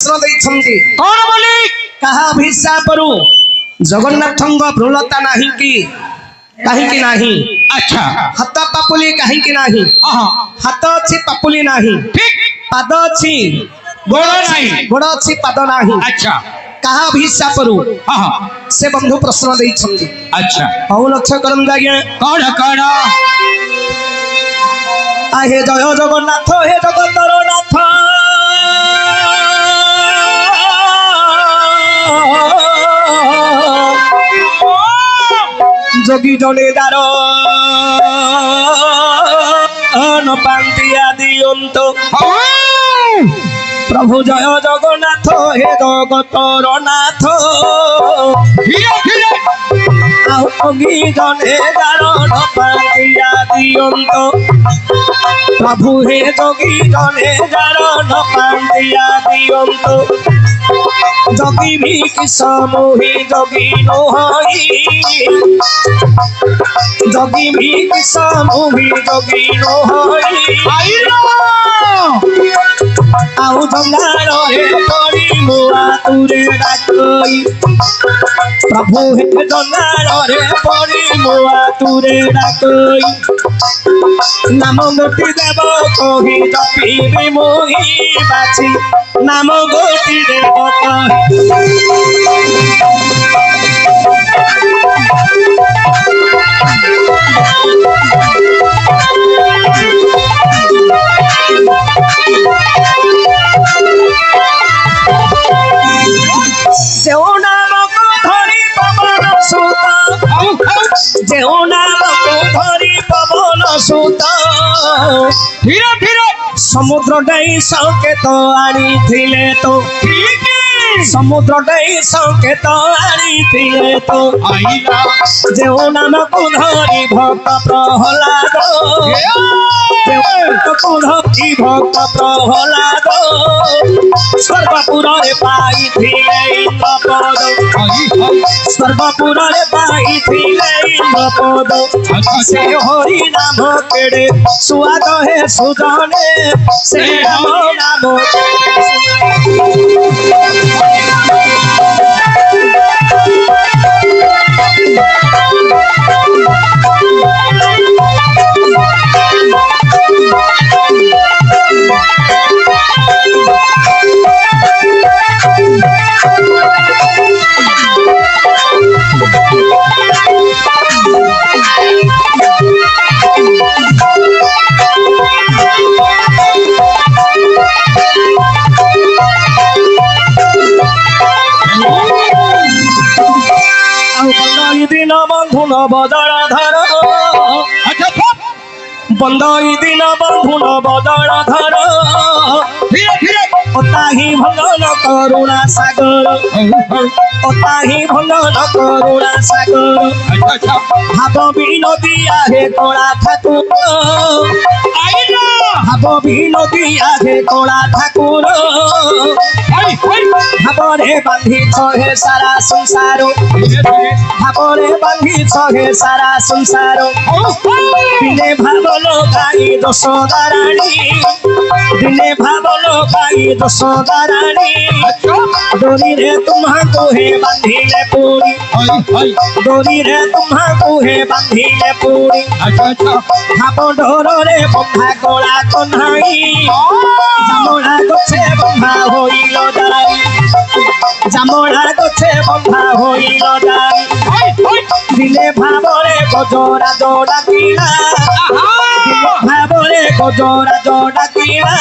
कौन बोली कहा हिसाबरू जगन्नाथंग भ्रूलता नहीं कि कहीं नहीं। अच्छा हाथ पापुली कहीं नहीं। हाथ अच्छी पापुली नहीं। ठीक पाद अच्छी गोड़ नहीं। गोड़ अच्छी पाद नहीं। अच्छा कहा हिसाबरू से बंधु प्रश्न देइछंती। अच्छा हौ लक्ष्य करम आज्ञा कौन कौन हे जय जगन्नाथ हे जगतर नाथ जोगी जने दार न पांतिया दियंत प्रभु जय जगन्नाथ हे जगतर नाथ जोगी जने दार न पांतिया दियंत प्रभु हे जोगी जने दार न पांतिया दियंत जोगी भी किसमोही जोगी नोहई जोगी भी किसमोही जोगी नोहई आउ जंगाल हे पड़ी मुआ तुरे डाकई प्रभु हे जंगाल हे पड़ी मुआ तुरे डाकई नाम गोटी देव कही जपी मोही बाची नाम गोटी देव जो नाम को धरी पवन सुत जो नाम को धरी पवन सुत धीरे धीरे समुद्र डाई संकेत आनी थिले तो समुद्र डाई संकेत आनी थिले तो आईला जो नाम को धरी भक्त प्रहलाद को धरी भक्त प्रहलाद सर्वपुर पाई थिले पद सर्वपुर पाई थिले पद से हरि नाम केड़े सुआद है सुजने से नाम दिन बंधुन बदलाधर बंदई दिन बंधुन बदलाधर धीरे धीरे ओताही भलन करुणा सागर ओताही भलन करुणा सागर अच्छा भाव विनोदिया हे कोला ठाकुर आईला भाव विनोदिया हे कोला ठाकुर भावरे बांधी हे सारा संसार भावरे बांधी हे सारा संसार दिने भावलो गाई दशोदा रानी दिने भावलो गाई दशोदा रानी डोरी रे तुम्हाको हे बांधिले पूरी डोरी रे तुम्हाको हे बांधिले पूरी भाव डोर रे बंधा कोला कन्हाई जामोड़ा गछे बंधा होइल दाई जामोड़ा गछे बंधा होइल दाई दिने भावरे गजरा जोड़ा किला भावरे गजरा जोड़ा किला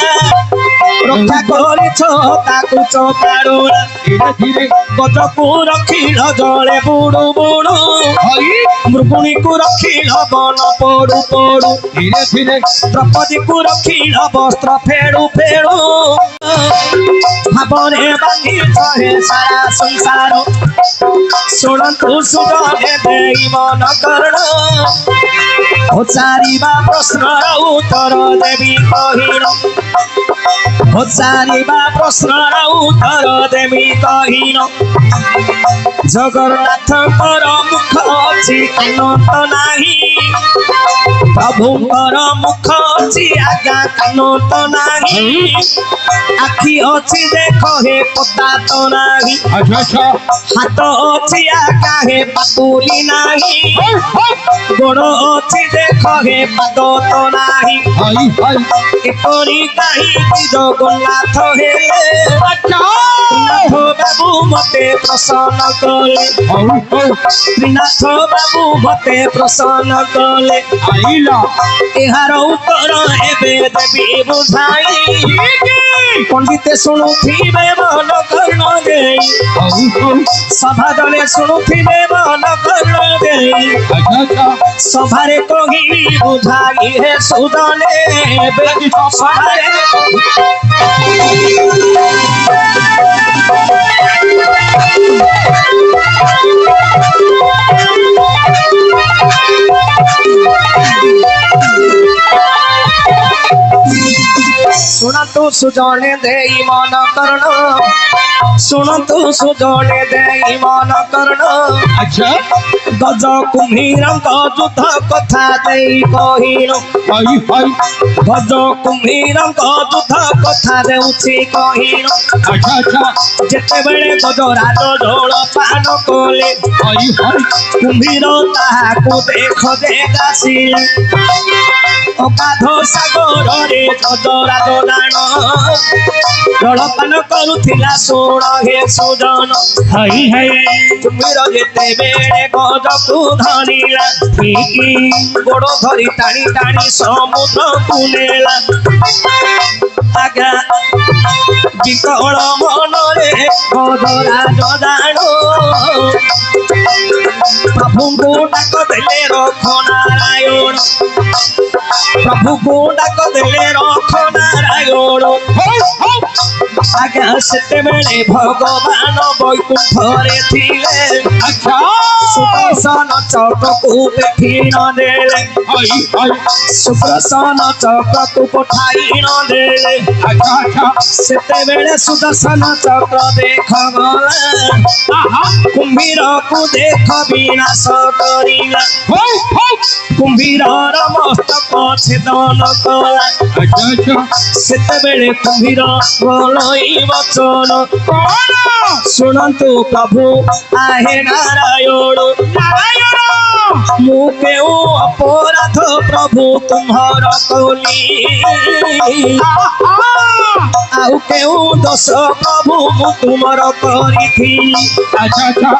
रक्षा करिछ ताकु चोपाड़ोला गजकु रखिल जले बुड़ू बुड़ू मृगुणी को रखिल बन पड़ू पड़ू धीरे धीरे द्रौपदी को रखिल वस्त्र फेड़ू फेड़ू भावरे बांधी हे सारा संसार शुणु सुजने देई मन कर्ण चारिबा प्रश्न उत्तर देवी कहिन चारिबा प्रश्न उत्तर देवी कहिन जगन्नाथ मुख अछि कान तो नाही ପ୍ରଭୁଙ୍କର ମୁଖ ଅଛି ଆଜ୍ଞା କାନ ତ ନାହିଁ ଆଖି ଅଛି ଦେଖ ହେ ପତା ତ ନାହିଁ अच्छा ହାତ ଅଛି ଆଜ୍ଞା ହେ ପାତୁଲି ନାହିଁ ଗୋଡ଼ ଅଛି ଦେଖ ହେ ପାଦ ତ ନାହିଁ हाय हाय ଏପରି କାହିଁକି ଜଗନ୍ନାଥ ହେଲେ अच्छा ତ୍ରିନାଥ ବାବୁ ମତେ ପ୍ରସନ୍ନ କଲେ हाउ हाउ ତ୍ରିନାଥ ବାବୁ ମତେ ପ୍ରସନ୍ନ କଲେ आइला ଏହାର ଉତ୍ତର ଏବେ ଦେବି ବୁଝାଇ ପଣ୍ଡିତେ ଶୁଣୁଥିବେ ମନ କର୍ଣ୍ଣ ଦେଇ हाउ हाउ ସଭା ଜଣେ ଶୁଣୁଥିବେ ମନ କର୍ଣ୍ଣ ଦେଇ अच्छा अच्छा ସଭାରେ କହିବି ବୁଝାଇ ହେ ସୁଦନେ ଏବେ ସଭାରେ ଶୁଣନ୍ତୁ ସୁଜଣେ ଦେଇ ମନ କର୍ଣ୍ଣ ଶୁଣନ୍ତୁ ସୁଜଣେ ଦେଇ ମନ କର୍ଣ୍ଣ अच्छा ଗଜ କୁମ୍ଭୀରଙ୍କ ଯୁଦ୍ଧ କଥା ଦେଇ କହିଲ हाय हाय ଗଜ କୁମ୍ଭୀରଙ୍କ ଯୁଦ୍ଧ କଥା ଦେଉଛି କହିଲ अच्छा अच्छा ଯେତେବେଳେ ଗଜରାଜ ଝୋଳ ପାନ କଲେ हाय हाय କୁମ୍ଭୀର ତାହାକୁ ଦେଖ ଦେଖାସିଲେ ଅଗାଧ ସାଗରରେ ଗଜରାଜ ଦାଣ ଜଳପାନ କରୁଥିଲା ଶୁଣ ହେ ସୁଜନ हाय हाय କୁମ୍ଭୀର ଯେତେବେଳେ ଗଜକୁ ଧରିଲା ଠିକି ଗୋଡ଼ ଧରି ଟାଣି ଟାଣି ସମୁଦ୍ରକୁ ନେଲା ଆଜ୍ଞା ବିକଳ ମନରେ ଗଜରାଜ ଦାଣ ପ୍ରଭୁଙ୍କୁ ଡାକ ଦେଲେ ରଖ ନାରାୟଣ ପ୍ରଭୁଙ୍କୁ ଡାକ ଦେଲେ ରଖ ନାରାୟଣ ଆଜ୍ଞା ସେତେବେଳେ ଭଗବାନ ବୈକୁଣ୍ଠରେ ଥିଲେ अच्छा ସୁଦର୍ଶନ ଚକ୍ରକୁ ପିଠି ନ ଦେଲେ हाय हाय ସୁଦର୍ଶନ ଚକ୍ରକୁ ପଠାଇ ନ ଦେଲେ अच्छा अच्छा ସେତେବେଳେ ସୁଦର୍ଶନ ଚକ୍ର ଦେଖ ଗଲା आहा କୁମ୍ଭୀରକୁ ଦେଖ ବିନାଶ କରିଲା हाय हाय କୁମ୍ଭୀରର ମସ୍ତକ ଛେଦନ କଲା अच्छा अच्छा ସେତେବେଳେ କୁମ୍ଭୀର ବଳଇ ବଚନ कौन ଶୁଣନ୍ତୁ ପ୍ରଭୁ ଆହେ ନାରାୟଣ नारायण ମୁଁ କେଉଁ ଅପରାଧ ପ୍ରଭୁ ତୁମର କଲି ଆଉ କେଉଁ ଦୋଷ ପ୍ରଭୁ ମୁଁ ତୁମର କରିଥିଲି अच्छा अच्छा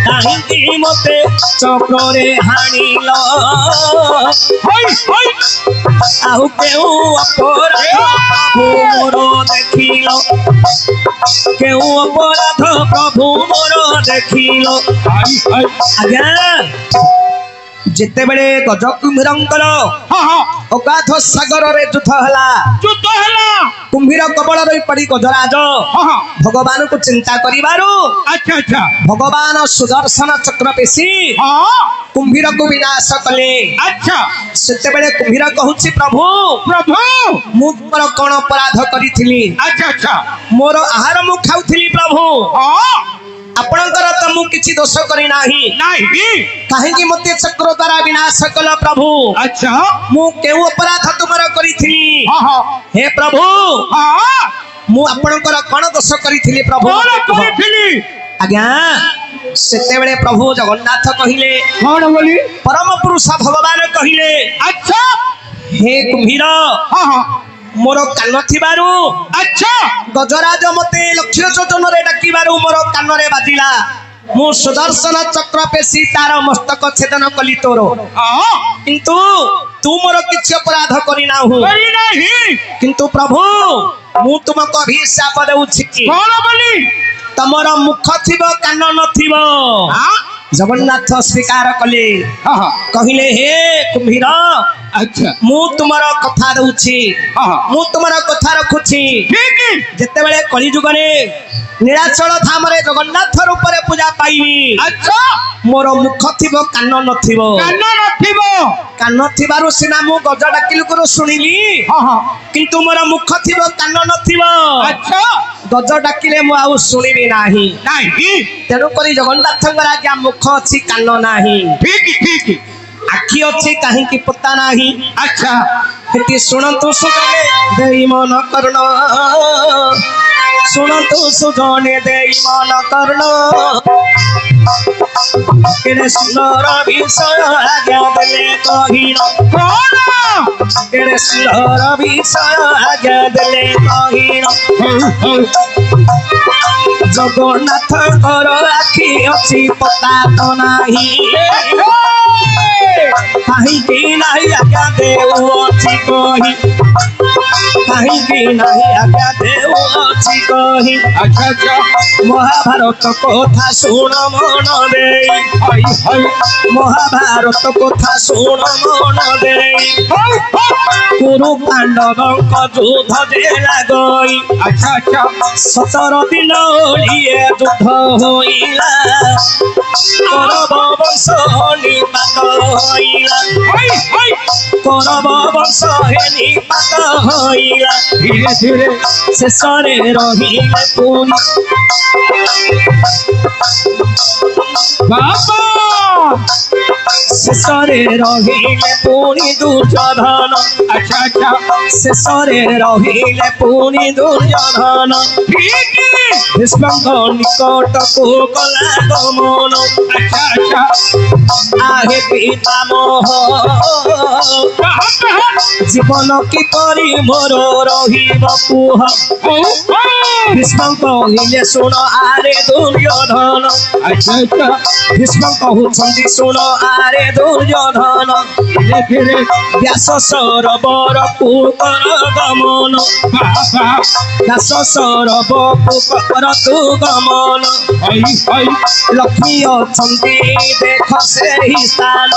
କାହିଁକି ମତେ ଚକ୍ରରେ ହାଣିଲ हाय हाय ଆଉ କେଉଁ ଅପରାଧ ପ୍ରଭୁ ମୋର ଦେଖିଲ କେଉଁ ଅପରାଧ ପ୍ରଭୁ ମୋର ଦେଖିଲ हाय हाय ଆଜ୍ଞା ଯେତେବେଳେ ଗଜ କୁମ୍ଭୀରଙ୍କର हाँ हाँ ଅଗାଧ ସାଗରରେ ଯୁଦ୍ଧ ହେଲା युद्ध है କୁମ୍ଭୀର କବଳରେ ପଡ଼ି ଗଜରାଜ हाँ हाँ ଭଗବାନଙ୍କୁ ଚିନ୍ତା କରିବାରୁ अच्छा अच्छा ଭଗବାନ ସୁଦର୍ଶନ ଚକ୍ର ପେଶି हाँ କୁମ୍ଭୀରକୁ ବିନାଶ କଲେ अच्छा ସେତେବେଳେ କୁମ୍ଭୀର କହୁଛି ପ୍ରଭୁ प्रभु ମୁଁ ତୁମର କଣ ଅପରାଧ କରିଥିଲି अच्छा अच्छा ମୋର ଆହାର ମୁଁ ଖାଉଥିଲି ପ୍ରଭୁ हाँ ଆପଣଙ୍କର ତ ମୁଁ କିଛି ଦୋଷ କରି ନାହିଁ नहीं କାହିଁକି ମୋତେ ଚକ୍ର ଦ୍ୱାରା ବିନାଶ କଲ ପ୍ରଭୁ अच्छा ମୁଁ କେଉଁ ଅପରାଧ ତୁମର କରିଥିଲି हाँ हाँ ହେ ପ୍ରଭୁ हाँ ମୁଁ ଆପଣଙ୍କର କଣ ଦୋଷ କରିଥିଲି ପ୍ରଭୁ कौन ମୋତେ କୁହ। करी ଆଜ୍ଞା ସେତେବେଳେ ପ୍ରଭୁ ଜଗନ୍ନାଥ କହିଲେ कौन बोली ପରମ ପୁରୁଷ ଭଗବାନ କହିଲେ अच्छा ହେ କୁମ୍ଭୀର हाँ हाँ ମୋର କାନ ଥିବାରୁ अच्छा ଗଜରାଜ ମତେ ଲକ୍ଷ୍ୟ ଯୋଜନରେ ଡାକିବାରୁ ମୋର କାନରେ ବାଜିଲା ମୁଁ ସୁଦର୍ଶନ ଚକ୍ର ପେଶି ତାର ମସ୍ତକ ଛେଦନ କଲି ତୋର हाँ କିନ୍ତୁ ତୁ ମୋର କିଛି ଅପରାଧ କରିନାହୁ करी नहीं କିନ୍ତୁ ପ୍ରଭୁ ମୁଁ ତୁମକୁ ଅଭିଶାପ ଦେଉଛି କି कौन बोली ତମର ମୁଖ ଥିବ କାନ ନଥିବ हाँ ଜଗନ୍ନାଥ ସ୍ୱୀକାର କଲେ हाँ हाँ କହିଲେ ହେ କୁମ୍ଭୀର अच्छा ମୁଁ ତୁମର କଥା ଦଉଛି हाँ हाँ ମୁଁ ତୁମର କଥା ରଖୁଛି ठीक है ଯେତେବେଳେ କଳିଯୁଗରେ ନୀଳାଚଳ ଧାମରେ ଜଗନ୍ନାଥ ରୂପରେ ପୂଜା ପାଇବି अच्छा ମୋର ମୁଖ ଥିବ କାନ ନଥିବ कान्ना नथिबो କାନ ଥିବାରୁ ସିନା ମୁଁ ଗଜ ଡାକିଲୁକୁରୁ ଶୁଣିଲି हाँ हाँ କିନ୍ତୁ ମୋର ମୁଖ ଥିବ କାନ ନଥିବ अच्छा ଗଜ ଡାକିଲେ ମୁଁ ଆଉ ଶୁଣିବି ନାହିଁ नहीं ତେଣୁକରି ଜଗନ୍ନାଥଙ୍କର ଆଜ୍ଞା ମୁଖ ଅଛି କାନ ନାହିଁ ठीक है ଆଖି ଅଛି କାହିଁକି ପତା ନାହିଁ ଆଚ୍ଛା ଏଠି ଶୁଣନ୍ତୁ ସୁଜନେ ଦେଇ ମନ କର୍ଣ୍ଣ ଶୁଣନ୍ତୁ ସୁଜନେ ଦେଇ ମନ କର୍ଣ୍ଣ କେଡ଼େ ସୁନ୍ଦର ବିଷୟ ଆଜ୍ଞା ଦେଲେ କହିଣ କଣ କେଡ଼େ ସୁନ୍ଦର ବିଷୟ ଆଜ୍ଞା ଦେଲେ କହିଣ ହଉ ଜଗନ୍ନାଥଙ୍କର ଆଖି ଅଛି ପତା ତ ନାହିଁ କାହିଁକି ନାହିଁ ଆଜ୍ଞା ଦେଉଅଛି କହି କାହିଁକି ନାହିଁ ଆଜ୍ଞା ଦେଉଅଛି କହି ଆଚ୍ଛା ମହାଭାରତ କଥା ଶୁଣ ମନ ଦେଇ ମହାଭାରତ କଥା ଶୁଣ ମନ ଦେଇ କୁରୁ ପାଣ୍ଡବଙ୍କ ଯୁଦ୍ଧ ଯେ ଲାଗଇ ଆଚ୍ଛା 17 ଦିନ ଓଳିଏ ଯୁଦ୍ଧ ହୋଇଲା କରବ ବଂଶ ନିପାତ ହୋଇଲା କରବ ବଂଶ ନିପାତ ହୋଇଲା ଧୀରେ ଧୀରେ ଶେଷରେ ରହିଲେ ପୁଣି ବାବା ଶେଷରେ ରହିଲେ ପୁଣି ଦୁର୍ଯ୍ୟୋଧନ ଆଚ୍ଛା ଶେଷରେ ରହିଲେ ପୁଣି ଦୁର୍ଯ୍ୟୋଧନ ଭୀଷ୍ମଙ୍କ ନିକଟକୁ ଗଲା ଗମନ ଆଚ୍ଛା ଆହେ ପିତାମହ ଜୀବନ କିପରି ମୋର ରହିବ କୁହ ଭୀଷ୍ମ କହିଲେ ଶୁଣ ଆରେ ଦୁର୍ଯ୍ୟୋଧନ ଆଚ୍ଛା ଭୀଷ୍ମ କହୁଛନ୍ତି ଶୁଣ ଆରେ ଦୁର୍ଯ୍ୟୋଧନ ଧୀରେ ଧୀରେ ବ୍ୟାସ ସରୋବରକୁ କର ଗମନ ବ୍ୟାସ ସରୋବରକୁ କର ତୁ ଗମନ ଲକ୍ଷ୍ମୀ ଅଛନ୍ତି ଦେଖ ସେହି ସ୍ଥାନ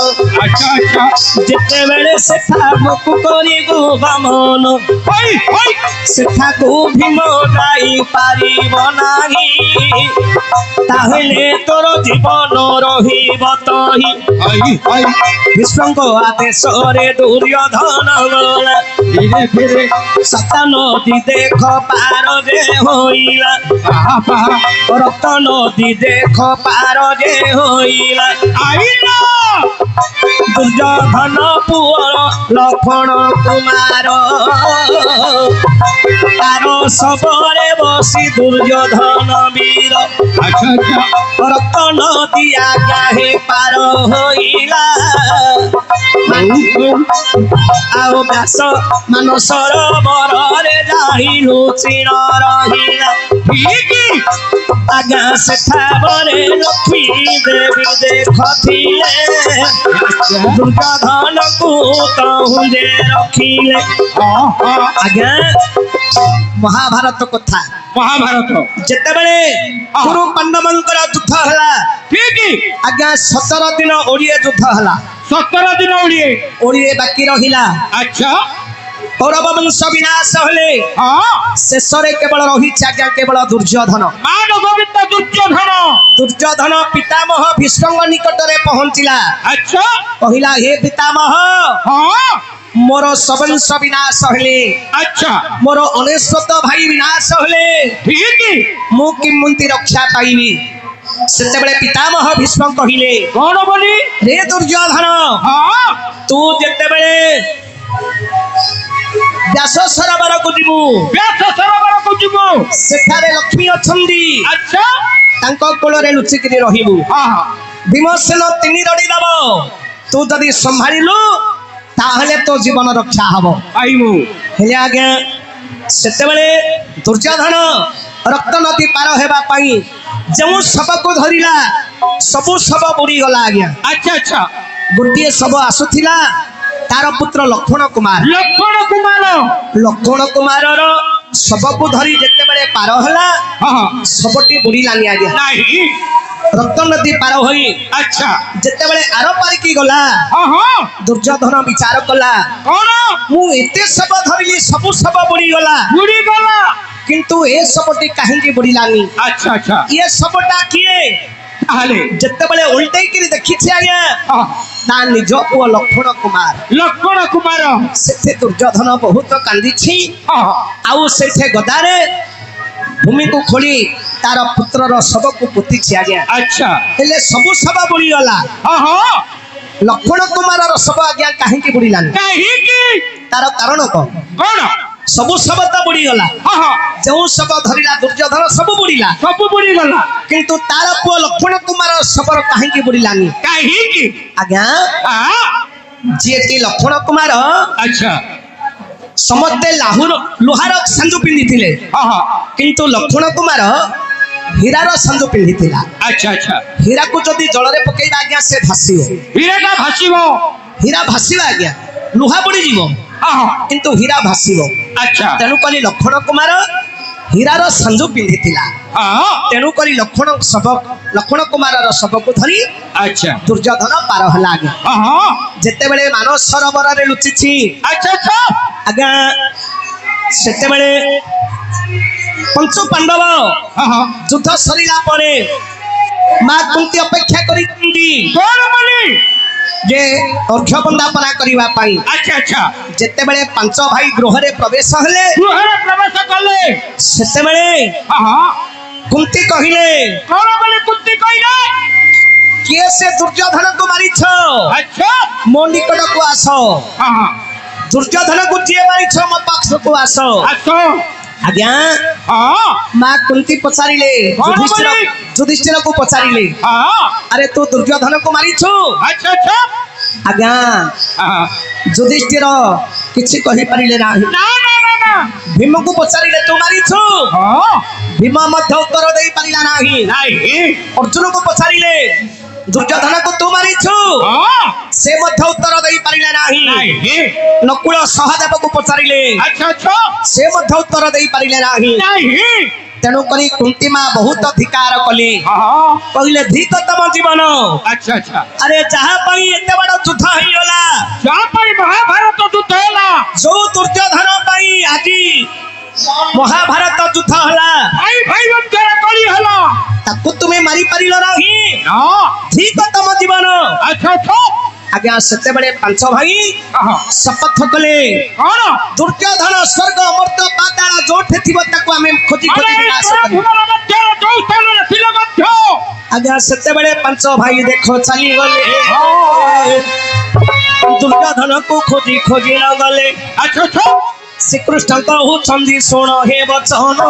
ଆଚ୍ଛା ଯେତେବେଳେ ସେଠାକୁ କରିବୁ ଗମନ ସେଠାକୁ ଭୀମ ଯାଇପାରିବ ନାହିଁ ତାହେଲେ ତୋର ଜୀବନ ରହିବ ତହି ଭୀଷ୍ମଙ୍କ ଆଦେଶରେ ଦୁର୍ଯ୍ୟୋଧନ ଗଲା ଧୀରେ ଧୀରେ ସାତ ନଦୀ ଦେଖ ପାର ଯେ ହୋଇଲା ରକ୍ତ ନଦୀ ଦେଖ ପାର ଯେ ହୋଇଲା ଦୁର୍ଯ୍ୟୋଧନ ପୁଅ ଲକ୍ଷ୍ମଣ କୁମାର ତାର ଶବରେ ବସି ଦୁର୍ଯ୍ୟୋଧନ ବୀର ରକ୍ତ ନଦୀ ଆଜ୍ଞା ହେ ପାର ହୋଇଲା ଆଉ ବ୍ୟାସ ମାନସର ବରରେ ଯାଇ ଲୁଚିଣ ରହିଲା ଆଜ୍ଞା ସେଠାବରେ ଲକ୍ଷ୍ମୀ ଦେବୀ ଦେଖଥିଲେ ଦୁର୍ଯ୍ୟୋଧନକୁ ତହୁଁରେ ରଖିଲେ ଆଜ୍ଞା ମହାଭାରତ କଥା ମହାଭାରତ ଯେତେବେଳେ କୁରୁ ପାଣ୍ଡବଙ୍କର ଯୁଦ୍ଧ ହେଲା ଆଜ୍ଞା 17 ଦିନ ଓଡିଏ ଯୁଦ୍ଧ ହେଲା 17 ଦିନ ଓଡିଏ ବାକି ରହିଲା ଆଚ୍ଛା କୌରବ ବଂଶ ବିନାଶ ହେଲେ ଶେଷରେ କେବଳ ରହିଛି ଆଜ୍ଞା କେବଳ ଦୁର୍ଯ୍ୟୋଧନ ଦୁର୍ଯ୍ୟୋଧନ ପିତାମହ ଭୀଷ୍ମଙ୍କ ନିକଟରେ ପହଞ୍ଚିଲା ଆଚ୍ଛା କହିଲା ହେ ପିତାମହ ମୋର ସବଂଶ ବିନାଶ ହେଲେ ଆଚ୍ଛା ମୋର 99 ଭାଇ ବିନାଶ ହେଲେ ମୁଁ କେମିତି ରକ୍ଷା ପାଇବି ସେତେବେଳେ ପିତାମହ ଭୀଷ୍ମ କହିଲେ କଣ ବୋଲି ରେ ଦୁର୍ଯ୍ୟୋଧନ ତୁ ଯେତେବେଳେ ବ୍ୟାସ ସରୋବରକୁ ଯିବୁ ସେଠାରେ ଲକ୍ଷ୍ମୀ ଅଛନ୍ତି ଆଚ୍ଛା ତାଙ୍କ କୋଳରେ ଲୁଚିକିରି ରହିବୁ ଭୀମସେନ 3 ରଡ଼ି ଦବ ତୁ ଯଦି ସମ୍ଭାଳିଲୁ ତାହେଲେ ତୋ ଜୀବନ ରକ୍ଷା ହବ ହେଲେ ଆଜ୍ଞା ସେତେବେଳେ ଦୁର୍ଯ୍ୟୋଧନ ରକ୍ତ ନଦୀ ପାର ହେବା ପାଇଁ ଯେଉଁ ଶବକୁ ଧରିଲା ସବୁ ଶବ ବୁଡ଼ିଗଲା ଆଜ୍ଞା ଆଚ୍ଛା ଗୋଟିଏ ଶବ ଆସୁଥିଲା ତାର ପୁତ୍ର ଲକ୍ଷ୍ମଣ କୁମାରର ଶବକୁ ଧରି ଯେତେବେଳେ ପାର ହେଲା ଶବଟି ବୁଡ଼ିଲାନି ଆଜ୍ଞା ରକ୍ତ ନଦୀ ପାର ହୋଇ ଆଚ୍ଛା ଯେତେବେଳେ ଆର ପାରିକି ଗଲା ଦୁର୍ଯ୍ୟୋଧନ ବିଚାର କଲା ମୁଁ ଏତେ ଶବ ଧରିଲି ସବୁ ଶବ ବୁଡ଼ିଗଲା କିନ୍ତୁ ଏ ଶବଟି କାହିଁକି ବୁଡ଼ିଲାନି ଆଚ୍ଛା ଏ ଶବଟା କିଏ ଯେତେବେଳେ ଓଲଟେଇକିରି ଦେଖିଛି ଆଜ୍ଞା ତା ନିଜ ପୁଅ ଲକ୍ଷ୍ମଣ କୁମାର ସେଠି ଦୁର୍ଯ୍ୟୋଧନ ବହୁତ କାନ୍ଦିଛି ଆଉ ସେଠି ଗଦାରେ ଭୂମିକୁ ଖୋଳି ତାର ପୁତ୍ରର ଶବକୁ ପୋତିଛି ଆଜ୍ଞା ଆଚ୍ଛା ହେଲେ ସବୁ ଶବ ବୁଡ଼ିଗଲା ଲକ୍ଷ୍ମଣ କୁମାରର ଶବ ଆଜ୍ଞା କାହିଁକି ବୁଡ଼ିଲାନି କାହିଁକି ତାର କାରଣ କଣ କଣ ସବୁ ଶବ ତ ବୁଡ଼ିଗଲା ହଁ ହଁ ଯେଉଁ ଶବ ଧରିଲା ଦୁର୍ଯ୍ୟୋଧନ ସବୁ ବୁଡ଼ିଲା ସବୁ ବୁଡ଼ିଗଲା କିନ୍ତୁ ତାର ପୁଅ ଲକ୍ଷ୍ମଣ କୁମାର ଶବର କାହିଁକି ବୁଡ଼ିଲାନି କାହିଁକି ଆଜ୍ଞା ଆ ଯିଏକି ଲକ୍ଷ୍ମଣ କୁମାର ଆଚ୍ଛା ସମସ୍ତେ ଲୁହାର ସାଞ୍ଜୁ ପିନ୍ଧିଥିଲେ ହଁ ହଁ କିନ୍ତୁ ଲକ୍ଷ୍ମଣ କୁମାର ହୀରାର ସାଞ୍ଜୁ ପିନ୍ଧିଥିଲା ଆଚ୍ଛା ଆଚ୍ଛା ହୀରାକୁ ଯଦି ଜଳରେ ପକେଇବା ଆଜ୍ଞା ସେ ଭାସିବ ହୀରାଟା ଭାସିବ ହୀରା ଭାସିବା ଆଜ୍ଞା ଲୁହା ବୁଡ଼ିଯିବ ହଁ ହଁ କିନ୍ତୁ ହୀରା ଭାସିବ ଆଚ୍ଛା ତେଣୁ କରି ଲକ୍ଷ୍ମଣ କୁମାର ହୀରାର ସାଞ୍ଜୁ ପିନ୍ଧିଥିଲା ହଁ ତେଣୁ କରି ଲକ୍ଷ୍ମଣ କୁମାରର ଶବକୁ ଧରି ଆଚ୍ଛା ଦୁର୍ଯ୍ୟୋଧନ ପାର ହେଲା ଆଜ୍ଞା ହଁ ହଁ ଯେତେବେଳେ ମାନସ ସରୋବରରେ ଲୁଚିଛି ଆଚ୍ଛା ଆଚ୍ଛା ଆଜ୍ଞା ସେତେବେଳେ ପଞ୍ଚୁ ପାଣ୍ଡବ ହଁ ହଁ ଯୁଦ୍ଧ ସରିଲା ପରେ ମା କୁନ୍ତି ଅପେକ୍ଷା କରିଛନ୍ତି କଣ ବୋଲି ଯେ ଅର୍ଘ୍ୟ ବନ୍ଦାପନା କରିବା ପାଇଁ ଆଚ୍ଛା ଆଚ୍ଛା ଯେତେବେଳେ ପାଞ୍ଚ ଭାଇ ଗୃହରେ ପ୍ରବେଶ ହେଲେ ଗୃହରେ ପ୍ରବେଶ କଲେ ସେତେବେଳେ ହଁ ହଁ କୁନ୍ତି କହିଲେ କଣ ବୋଲି କୁନ୍ତି କହିଲେ କିଏ ସେ ଦୁର୍ଯ୍ୟୋଧନକୁ ମାରିଛ ଆଚ୍ଛା ମୋ ନିକଟକୁ ଆସ ହଁ ହଁ ଦୁର୍ଯ୍ୟୋଧନକୁ ଯିଏ ମାରିଛ ମୋ ପାଖକୁ ଆସ ଆସ ଆଜ୍ଞା ହଁ ମା କୁନ୍ତି ପଚାରିଲେ କଣ ବୋଲି? ଯୁଧିଷ୍ଠିରକୁ ପଚାରିଲେ ହଁ ଆରେ ତୁ ଦୁର୍ଯ୍ୟୋଧନକୁ ମାରିଛୁ ଆଚ୍ଛା ଆଚ୍ଛା ଆଜ୍ଞା ହଁ ଯୁଧିଷ୍ଠିର କିଛି କହିପାରିଲେ ନାହିଁ ନା ନା ନା ନା ଭୀମକୁ ପଚାରିଲେ ତୁ ମାରିଛୁ ହଁ ଭୀମ ମଧ୍ୟ ଉତ୍ତର ଦେଇପାରିଲା ନାହିଁ ନାହିଁ ଅର୍ଜୁନକୁ ପଚାରିଲେ ଦୁର୍ଯ୍ୟୋଧନକୁ ତୁ ମାରିଛୁ ହଁ ସେ ମଧ୍ୟ ଉତ୍ତର ଦେଇପାରିଲେ ନାହିଁ ନାହିଁ ନକୁଳ ସହଦେବକୁ ପଚାରିଲେ ଆଚ୍ଛା ଆଚ୍ଛା ସେ ମଧ୍ୟ ଉତ୍ତର ଦେଇପାରିଲେ ନାହିଁ ନାହିଁ ତେଣୁ କରି କୁନ୍ତି ମା ବହୁତ ଧିକାର କଲେ ହଁ କହିଲେ ଧିକ ତମ ଜୀବନ ଆଚ୍ଛା ଆଚ୍ଛା ଆରେ ଯାହା ପାଇଁ ଏତେ ବଡ ଯୁଦ୍ଧ ହେଇଗଲା ଯାହା ପାଇଁ ମହାଭାରତ ଯୁଦ୍ଧ ହେଲା ଯୋଉ ଦୁର୍ଯ୍ୟୋଧନ ପାଇଁ ଆଜି ମହାଭାରତ ଯୁଦ୍ଧ ହେଲା ଭାଇ ଭାଇ ମଧ୍ୟରେ କଳି ହେଲା ତାକୁ ତୁମେ ମାରିପାରିଲ ନାହିଁ ନା ଧିକ ତମ ଜୀବନ ଆଚ୍ଛା ଆଚ୍ଛା ଆଜ୍ଞା ସେତେବେଳେ ପାଞ୍ଚ ଭାଇ ହଁ ଶପଥ କଲେ କଣ ଦୁର୍ଯ୍ୟୋଧନ ସ୍ୱର୍ଗ ଅମର୍ତ୍ୟ ପାତାଳ ଯୋଉଠି ଥିବ ତାକୁ ଆମେ ଖୋଜି ଖୋଜି ବିନାଶ କରିବୁ। ମଧ୍ୟରେ ଯୋଉ ସ୍ଥାନରେ ଥିଲେ ମଧ୍ୟ ଆଜ୍ଞା ସେତେବେଳେ ପାଞ୍ଚ ଭାଇ ଦେଖ ଚାଲିଗଲେ ଦୁର୍ଯ୍ୟୋଧନକୁ ଖୋଜି ଖୋଜି ନ ଗଲେ ଆଚ୍ଛା ଆଚ୍ଛା ଶ୍ରୀକୃଷ୍ଣ କହୁଛନ୍ତି ଶୁଣ ହେ ବଚନ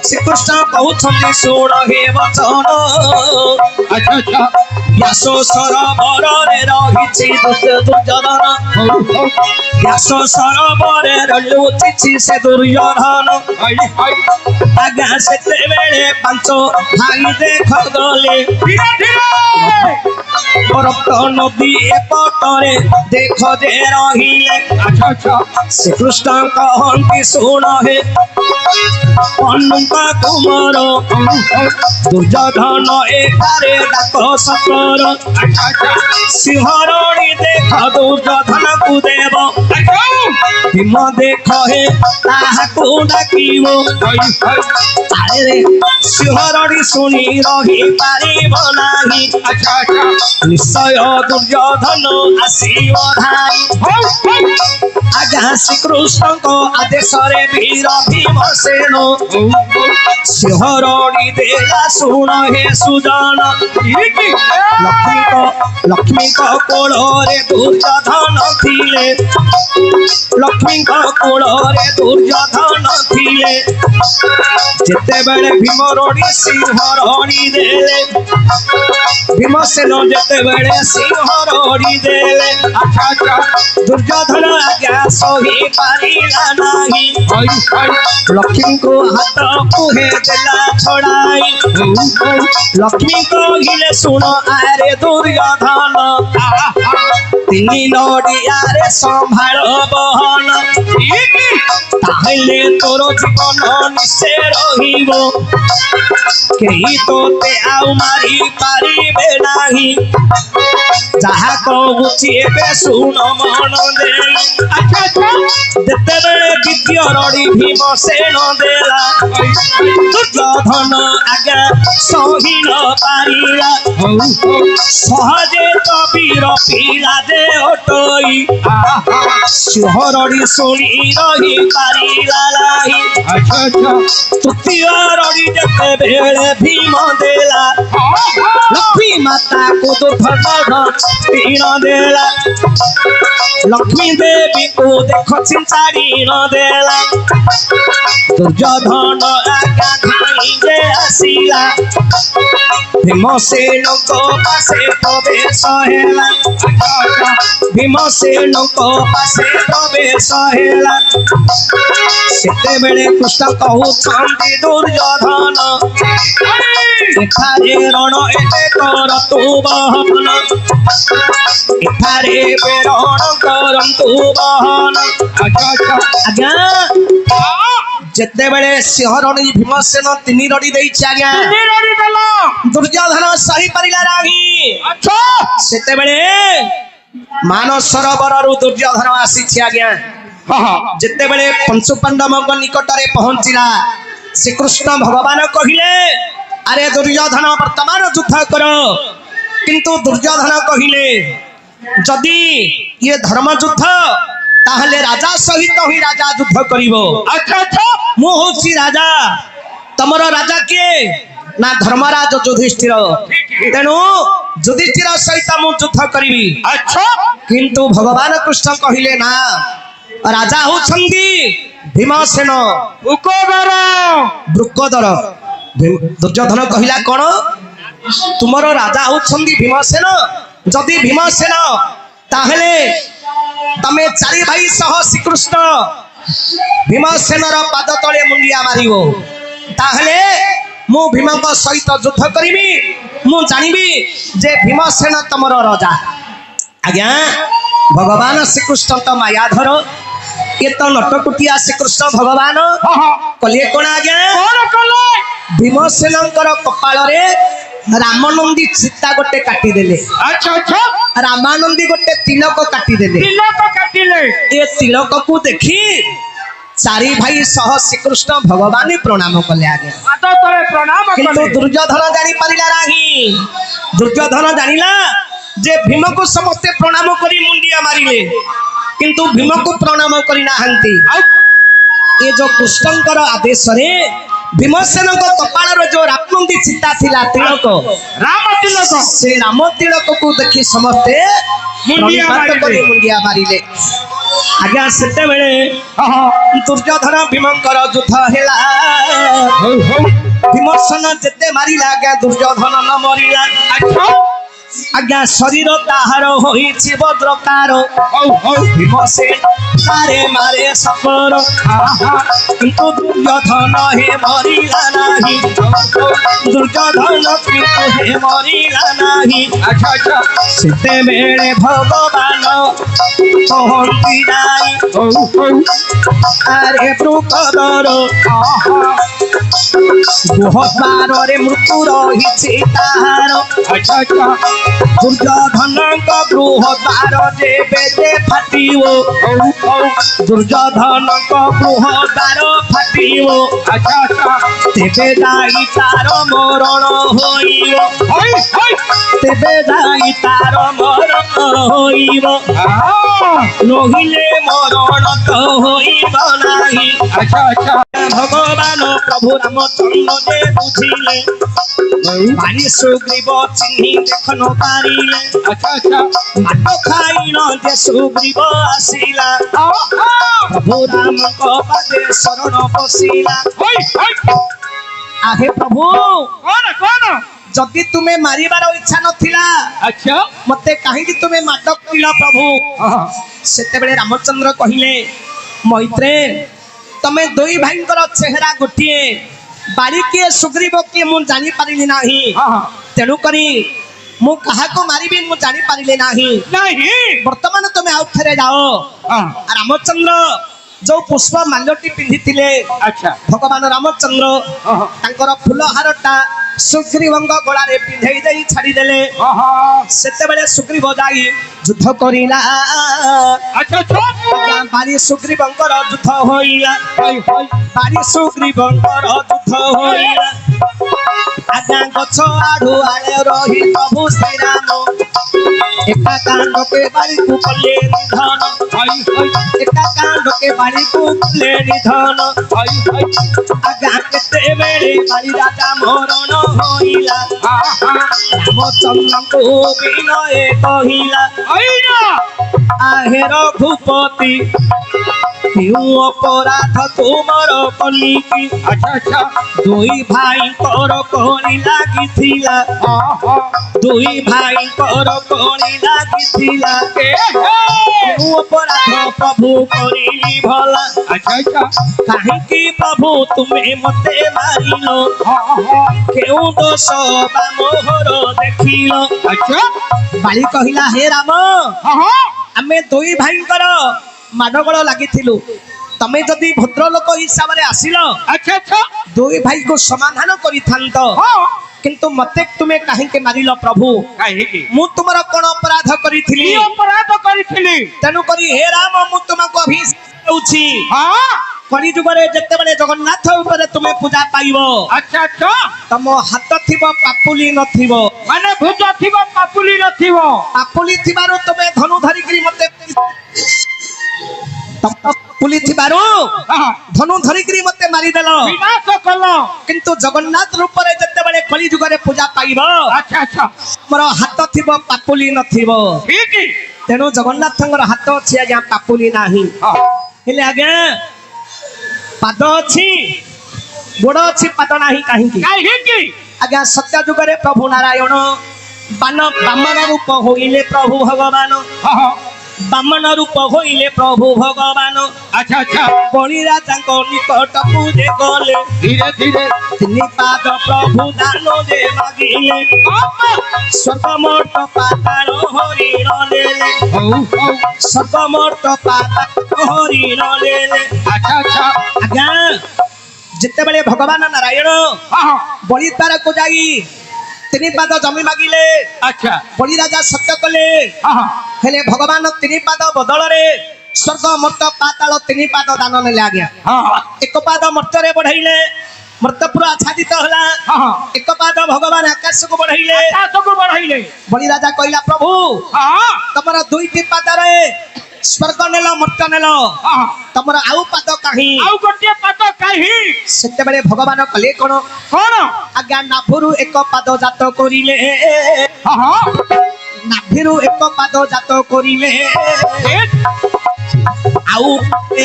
ଶ୍ରୀକୃଷ୍ଣ କହୁଛନ୍ତି ଶୁଣ ହେ ବଚନ ଆଚ୍ଛା ଆଚ୍ଛା ବ୍ୟାସ ସରୋବରରେ ରହିଛି ଦୁର୍ଯ୍ୟୋଧନ ବ୍ୟାସ ସରୋବରରେ ଲୁଚିଛି ସେ ଦୁର୍ଯ୍ୟୋଧନ ଆଜ୍ଞା ସେତେବେଳେ ପାଞ୍ଚ ଭାଇ ଦେଖ ଗଲେ ଧୀରେ ଧୀରେ ରକ୍ତ ନଦୀ ଏପଟରେ ଦେଖ ଯେ ରହିଲେ ଆଚ୍ଛା ଆଚ୍ଛା ଶ୍ରୀକୃଷ୍ଣ କହନ୍ତି ଶୁଣ ହେ ଅନୁପ କୁମାର ଦୁର୍ଯ୍ୟୋଧନ ଏଠାରେ ଡାକ ସତର ଆଚ୍ଛା ଆଚ୍ଛା ସିଂହରଣୀ ଦେଖ ଦୁର୍ଯ୍ୟୋଧନକୁ ଦେବ ଭୀମ ଦେଖ ହେ ତାହାକୁ ଡାକିବ ଆରେ ସିଂହରଣୀ ଶୁଣି ରହିପାରିବ ନାହିଁ ଆଚ୍ଛା ଆଚ୍ଛା ନିଶ୍ଚୟ ଦୁର୍ଯ୍ୟୋଧନ ଆସିବ ଧାଇ ଆଜ୍ଞା ଶ୍ରୀକୃଷ୍ଣଙ୍କ ଆଦେଶରେ ବୀର ଭୀମସେନ ସିଂହରଣୀ ଦେଲା ଶୁଣ ହେ ସୁଜନ ଲକ୍ଷ୍ମୀଙ୍କ କୋଳରେ ଦୁର୍ଯ୍ୟୋଧନ ଥିଲେ ଲକ୍ଷ୍ମୀଙ୍କ କୋଳରେ ଦୁର୍ଯ୍ୟୋଧନ ଥିଲେ ଯେତେବେଳେ ଭୀମରଣୀ ସିଂହରଣୀ ଦେଲେ ଭୀମସେନ ଯେତେବେଳେ ସିଂହରଣୀ ଦେଲେ ଦୁର୍ଯ୍ୟୋଧନ ଆଜ୍ଞା ସହି ପାରିଲା ନାହିଁ ଲକ୍ଷ୍ମୀଙ୍କୁ ହାତକୁ ହେ ଦେଲା ଛଡାଇ ଲକ୍ଷ୍ମୀ କହିଲେ ଶୁଣ ଆରେ ଦୁର୍ଯ୍ୟୋଧନ ତିନି ନଡ଼ିଆରେ ସମ୍ଭାଳ ବହନ ତାହେଲେ ତୋର ଜୀବନ ନିଶ୍ଚୟ ରହିବ କେହି ତୋତେ ଆଉ ମାରି ପାରିବେ ନାହିଁ ଯାହା କହୁଛି ଏବେ ଶୁଣ ମନ ଦେଇ ଯେତେବେଳେ ଦ୍ୱିତୀୟ ରଡ଼ି ଭୀମସେନ ଦେଲା दुर्योधन आज्ञा सही न पारिला सहजे कबीर पिला दे हटई सिंहरड़ी शुणी रही पारिला नाही अच्छा अच्छा तृतीय रड़ी जेते बेले भीम देला लक्ष्मी माता को दुर्योधन तीन देला लक्ष्मी देवी को देखो चिंताड़ी न देला दुर्योधन आज्ञा धाई जे आसिला भीमसेन को पासे प्रवेश हेला भीमसेन को पासे प्रवेश हेला सेते बेले कृष्ण कहउछन्ति दुर्योधन एठारे रण एते कर तू बहन एठारे रण करन्तु बहन अच्छा अच्छा आज्ञा जेते बेले सिंहरणी भीमसेन तीन रड़ी देइछि आज्ञा निरड़ी देला दुर्योधन सही परिला नाही अच्छा सेते बेले मानस सरोवररु दुर्योधन आसीछि आज्ञा हां हां जेते बेले पंचु पांडवଙ୍କ निकटरे पहुंचिला श्री कृष्ण भगवान कहिले अरे दुर्योधन वर्तमान युद्ध कर किंतु दुर्योधन कहिले जदि ये धर्म युद्ध ताहले राजा सहित ही राजा युद्ध करिवो अच्छा अच्छा मु होछि राजा तमरो राजा के ना धर्मराज युधिष्ठिर तेणु युधिष्ठिर सहित मु युद्ध करिवि अच्छा किंतु भगवान कृष्ण कहिले ना राजा होछंदी भीमसेन उकोदर वृकोदर दुर्योधन कहिला कोन तुमरो राजा होछंदी भीमसेन जदि भीमसेन ताहले तमे चारि भाई सह श्रीकृष्ण भीमसेन पाद तले मुंडिया मारिबो ताहले मु भीम सहित युद्ध करिबी मु जानिबी जे भीमसेन तमर राजा आज्ञा भगवान श्रीकृष्ण तो मायाधर ये तो नटकुटिया श्रीकृष्ण भगवान हां हां कलिए कोन आज्ञा कोन कले भीमसेनकर कपाल रे रामनंदी चिता गोटे काटी देले अच्छा अच्छा रामानंदी गोटे तिलक काटी देले तिलक काटिले ये तिलक को देखी चारि भाई सह श्रीकृष्ण भगवान प्रणाम कले आगे आतो तले प्रणाम किंतु कले दुर्योधन जानी परिला नाही दुर्योधन जानिला जे भीम को समस्ते प्रणाम करी मुंडिया मारिले किंतु भीम को प्रणाम करी नाहंती ये जो कृष्णकर आदेश रे भीमसेन को कपाल रे जो रामनंदी चिता थिला तिलक राम तिलक से राम तिलक को देखि समस्ते मुंडिया मारिले आज्ञा सेते बेले हां हां दुर्योधन भीमकर युद्ध हेला हो हो भीमसेन जेते मारिला आज्ञा दुर्योधन न मरिला अच्छा आज्ञा शरीर ताहार होइछि वज्रकार हो हो भीमसेन मारे मारे सफर किंतु दुर्योधन हे मरिला नाही दुर्योधन किंतु हे मरिला नाही अच्छा अच्छा सेते बेले भगवान कहंती नाही हो हो अरे वृकोदर गुहद्वार रे मृत्यु रहिछि ताहार अच्छा अच्छा दुर्योधन गृहद्वार जेबे जे फाटिबो दुर्योधन गृहद्वार फाटिबो अच्छा अच्छा तेबे जाई तार मरण होइबो होय होय तेबे जाई तार मरण होइबो नहिले मरण तो होइबो नाही अच्छा अच्छा भगवान प्रभु रामचंद्र जे बुझिले भारी सुग्रीव चिन्ही देख न पारिले अच्छा अच्छा माट खाइन जे सुग्रीव आसिला प्रभु राम को पादे शरण पसिला होय होय आहे प्रभु कोन कोन जदि तुम्हें मारिबार इच्छा नथिला अच्छा मते काहेकि तुम्हें माट किला प्रभु हां सेते बेले रामचंद्र कहिले मैत्रे तमे दुई भाईंकर चेहरा गोटिए बाड़ी किए सुग्रीव किए मु जानी पारिली नाही हां हां तेणु करी मु कहा को मारिबी मु जानी पारिले नाही नहीं वर्तमान तुम आउ थे जाओ हां रामचंद्र जो पुष्प माल्यटी पिंधिथिले अच्छा भगवान रामचंद्र हां तांकर फूल हारटा सुग्रीवंग गोलारे पिंधेई देई छाड़ी देले हां हां सेते बेले सुग्रीव जाई युद्ध करिला अच्छा अच्छा बारी सुग्रीवंकर युद्ध होइला होय होय बारी सुग्रीवंकर युद्ध होइला ଆଜ୍ଞା ଗଛ ଆଡୁ ଆଡେ ରହି ପ୍ରଭୁ ଶ୍ରୀରାମ ଏକା କାଣ୍ଡକେ ବାଡ଼ିକୁ କଲେ ନିଧନ ଏକା କାଣ୍ଡକେ ବାଡ଼ିକୁ କଲେ ନିଧନ ଆଜ୍ଞା କେତେବେଳେ ବାଡ଼ି ରାଜା ମରଣ ହୋଇଲା ରାମଚନ୍ଦ୍ରଙ୍କୁ ବିନୟ କହିଲା ଆହେ ରଘୁପତି କେଉଁ ଅପରାଧ ତୁମର କଲିକି ଦୁଇ ଭାଇଙ୍କର କଳି ଲାଗିଥିଲା ଦୁଇ ଭାଇଙ୍କର କଳି ଲାଗିଥିଲା କେଉଁ ଅପରାଧ ପ୍ରଭୁ କରିଲି ଭଲା କାହିଁକି ପ୍ରଭୁ ତୁମେ ମତେ ମାରିଲ କେଉଁ ଦୋଷ ବା ମୋହର ଦେଖିଲ ବାଳି କହିଲା ହେ ରାମ ଆମେ ଦୁଇ ଭାଇଙ୍କର ମାଡ଼ଗୋଳ ଲାଗିଥିଲୁ ତମେ ଯଦି ଭଦ୍ରଲୋକ ହିସାବରେ ଆସିଲ ଦୁଇ ଭାଇକୁ ସମାଧାନ କରିଥାନ୍ତ କିନ୍ତୁ ମତେ ତୁମେ କାହିଁକି ମାରିଲ ପ୍ରଭୁ ମୁଁ ତୁମର କଣ ଅପରାଧ କରିଥିଲି ତେଣୁ କରି ହେ ରାମ ମୁଁ ତୁମକୁ ଅଭିଷେକ ଦେଉଛି କଳିଯୁଗରେ ଯେତେବେଳେ ଜଗନ୍ନାଥ ଉପରେ ତୁମେ ପୂଜା ପାଇବ ତମ ହାତ ଥିବ ପାପୁଲି ନଥିବ ମାନେ ଭୁଜ ଥିବ ପାପୁଲି ନଥିବ ପାପୁଲି ଥିବାରୁ ତୁମେ ଧନୁ ଧରିକିରି ମତେ ପାପୁଲି ଥିବାରୁ ଧନୁ ଧରିକିରି ମତେ ମାରିଦେଲ ବିନାଶ କଲ କିନ୍ତୁ ଜଗନ୍ନାଥ ରୂପରେ ଯେତେବେଳେ କଳିଯୁଗରେ ପୂଜା ପାଇବ ମୋର ହାତ ଥିବ ପାପୁଲି ନଥିବ ତେଣୁ ଜଗନ୍ନାଥଙ୍କର ହାତ ଅଛି ଆଜ୍ଞା ପାପୁଲି ନାହିଁ ହେଲେ ଆଜ୍ଞା ପାଦ ଅଛି ଗୋଡ ଅଛି ପାଦ ନାହିଁ କାହିଁକି ଆଜ୍ଞା ସତ୍ୟ ଯୁଗରେ ପ୍ରଭୁ ନାରାୟଣ ବାମନ ରୂପ ହୋଇଲେ ପ୍ରଭୁ ଭଗବାନ ବାମନ ରୂପ ହୋଇଲେ ପ୍ରଭୁ ଭଗବାନ ବଳି ରାଜାଙ୍କ ନିକଟକୁ ଯେ ଗଲେ ଧୀରେ ଧୀରେ ତିନି ପାଦ ପ୍ରଭୁ ଦାନ ଯେ ମାଗିଲେ ସ୍ୱର୍ଗମର୍ତ୍ତ ପାତାଳ ହରିଣ ନେଲେ ସ୍ୱର୍ଗମର୍ତ୍ତ ପାତାଳ ହରିଣ ନେଲେ ଆଜ୍ଞା ଯେତେବେଳେ ଭଗବାନ ନାରାୟଣ ବଳି ଦ୍ୱାରକୁ ଯାଇ ତିନି ପାଦ ଜମି ମାଗିଲେ ବଳି ରାଜା ସତ୍ୟ କଲେ ହେଲେ ଭଗବାନ ତିନି ପାଦ ବଦଳରେ ସ୍ୱର୍ଗ ମର୍ତ୍ତ ପାତାଳ ତିନି ପାଦ ଦାନ ନେଲେ ଆଜ୍ଞା ଏକ ପାଦ ମର୍ତ୍ତରେ ବଢାଇଲେ ମର୍ତ୍ତ ପୁରା ଆଚ୍ଛାଦିତ ହେଲା ଏକ ପାଦ ଭଗବାନ ଆକାଶକୁ ବଢାଇଲେ ବଳି ରାଜା କହିଲା ପ୍ରଭୁ ତମର ଦୁଇଟି ପାଦରେ ସ୍ୱର୍ଗ ନେଲ ମର୍ତ୍ତ ନେଲ ତମର ଆଉ ପାଦ କାହିଁ ଆଉ ଗୋଟିଏ ପାଦ କାହିଁ ସେତେବେଳେ ଭଗବାନ କଲେ କଣ ଆଜ୍ଞା ନାଭରୁ ଏକ ପାଦ ଜାତ କରିଲେ ନାଭିରୁ ଏକ ପାଦ ଜାତ କରିଲେ ଆଉ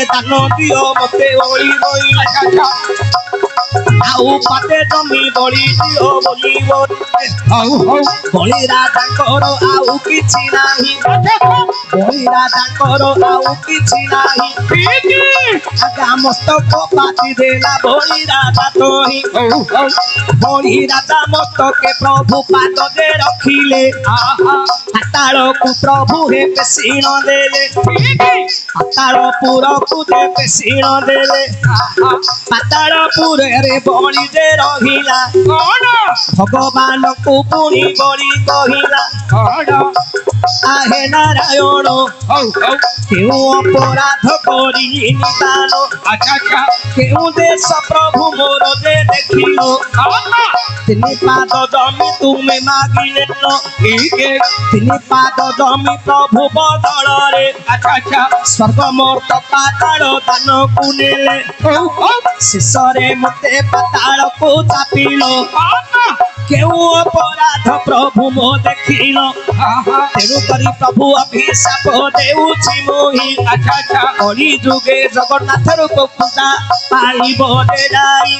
ଦାନ ଦିଅ ମତେ ଓଳି ଆଉ ପାଟେ ଜମି ବଳି ଦିଅ ବୋଲିବ ବଳି ରାଜାଙ୍କର ଆଉ କିଛି ନାହିଁ ବଳି ରାଜାଙ୍କର ଆଉ କିଛି ନାହିଁ ଆଜ୍ଞା ମସ୍ତକ ପାତି ଦେଲା ବଳି ରାଜା ତୋହି ବଳି ରାଜା ମସ୍ତକେ ପ୍ରଭୁ ପାଦ ଦେ ରଖିଲେ ପାତାଳକୁ ପ୍ରଭୁ ହେ ପେଶିଣ ଦେଲେ ପାତାଳପୁରକୁ ଯେ ପେଶିଣ ଦେଲେ ପାତାଳପୁରରେ ବଳି ଯେ ରହିଲା ଭଗବାନଙ୍କୁ ପୁଣି ବଳି କହିଲା ଆହେ ନାରାୟଣ କେଉଁ ଅପରାଧ କରିଲି ନିଦାନ କେଉଁ ଦେଶ ପ୍ରଭୁ ମୋର ଯେ ଦେଖିଲ ତିନି ପାଦ ଜମି ତୁମେ ମାଗିଲେ ତିନି ପାଦ ଜମି ପ୍ରଭୁ ବଦଳରେ ସ୍ୱର୍ଗ ମର୍ତ୍ତ ପାତାଳ ଦାନକୁ ନେଲେ ଶେଷରେ ମତେ ପାତାଳକୁ ଚାପିଲ କେଉଁ ଅପରାଧ ପ୍ରଭୁ ମୋ ଦେଖିଲ ତେଣୁ କରି ପ୍ରଭୁ ଅଭିଶାପ ଦେଉଛି ମୋହି କଳି ଯୁଗେ ଜଗନ୍ନାଥ ରୂପ ପୂଜା ପାଇବ ରେ ଯାଇ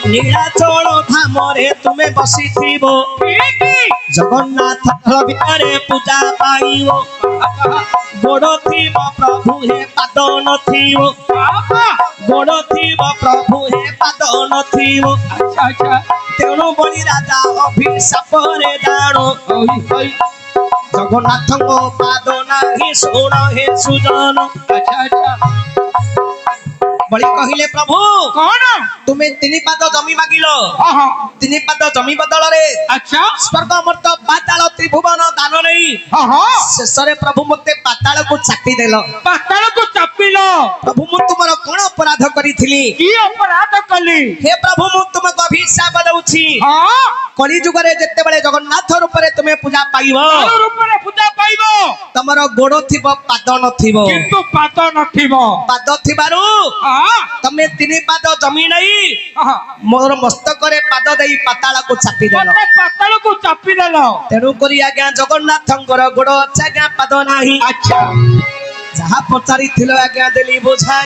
ନୀଳାଚଳ ଧାମରେ ତୁମେ ବସିଥିବ ଜଗନ୍ନାଥ ଭିତରେ ପୂଜା ପାଇବ ଗୋଡ଼ ଥିବ ପ୍ରଭୁ ହେ ପାଦ ନଥିବ ଗୋଡ଼ ଥିବ ପ୍ରଭୁ ହେ ପାଦ ନଥିବ ତେଣୁ ବଳି ରାଜା ଅଭିଶାପରେ ଜାଣ বলি কহিলে প্রভু କଣ তুমি 3 পাদ জমি মাগিল ହଁ ହଁ 3 পাদ জমি বদଳରେ ଆଚ୍ଛା স্বর্গ মর্ত পাতাল ত্রিভুবন দান নেই ହଁ ହଁ শেষরে প্রভু মতে পাতালକୁ চাপি দেল ପାତାଳକୁ ଚାପିଲ প্রভু ମୁଁ ତୁମର কোন ଅପରାଧ କରିଥିଲି କି ଅପରାଧ କଲି হে প্রভু ମୁଁ ତୁମକୁ ଅଭିଶାପ ଦଉଛି ହଁ କଳି ଯୁଗରେ ଯେତେବେଳେ ଜଗନ୍ନାଥ ରୂପରେ ତୁମେ ପୂଜା ପାଇବ ତାର ରୂପରେ ପୂଜା ପାଇବ ତମର ଗୋଡ଼ ଥିବ ପାଦ ନଥିବ କିନ୍ତୁ ପାଦ ନଥିବ ପାଦ ଥିବାରୁ ହଁ ତମେ 3 ପାଦ ଜମି ନେଇ ହଁ ମୋର ମସ୍ତକରେ ପାଦ ଦେଇ ପାତାଳକୁ ଚାପି ଦେଲ ମତେ ପାତାଳକୁ ଚାପିଦେଲ ତେଣୁ କରି ଆଜ୍ଞା ଜଗନ୍ନାଥଙ୍କର ଗୋଡ଼ ଅଛି ଆଜ୍ଞା ପାଦ ନାହିଁ ଆଚ୍ଛା ଯାହା ପଚାରିଥିଲ ଆଜ୍ଞା ଦେଲି ବୁଝାଇ